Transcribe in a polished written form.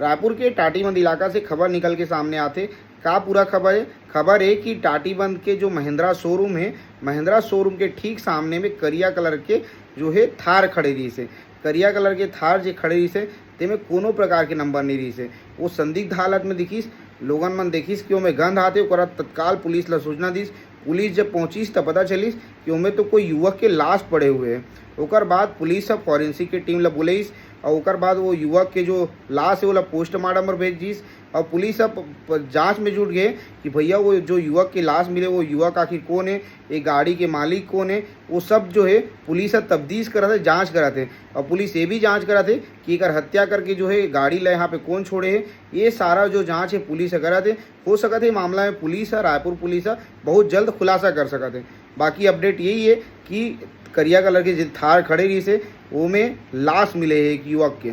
रायपुर के टाटीबंध इलाका से खबर निकल के सामने आते का पूरा खबर है कि टाटीबंध के जो महिंद्रा शोरूम है, महिंद्रा शोरूम के ठीक सामने में करिया कलर के जो है थार खड़े रही से, करिया कलर के थार जो खड़े रही से तेमें कोनो प्रकार के नंबर नहीं रही से। वो संदिग्ध हालत में दिखीस, लोगन मन देखीस कि ओमे गंध आते, ओकरा तत्काल पुलिस ला सूचना दीस। पुलिस जब पहुंचीस तब पता चलिस कि ओमे तो कोई युवक के लाश पड़े हुए हैं। ओकर बाद पुलिस सब फॉरेंसिक के टीम ला बुलाईस और ओकर बाद वो युवक के जो लाश है वो पोस्टमार्टम पर भेज दीस और पुलिस सब जांच में जुट गए कि भैया वो जो युवक की लाश मिले वो युवक आखिर कौन है, ये गाड़ी के मालिक कौन है। वो सब जो है पुलिस तफ्तीश करा थे, जांच करा थे और पुलिस ये भी जांच करा थे कि एक हत्या करके जो है गाड़ी ला यहाँ पे कौन छोड़े है। ये सारा जो जांच है पुलिस करा थे। हो सका थे मामला में पुलिस है, रायपुर पुलिस है बहुत जल्द खुलासा कर सका थे। बाकी अपडेट यही है कि करिया कलर के जो थार खड़े रही से वो में लाश मिले है एक युवक के।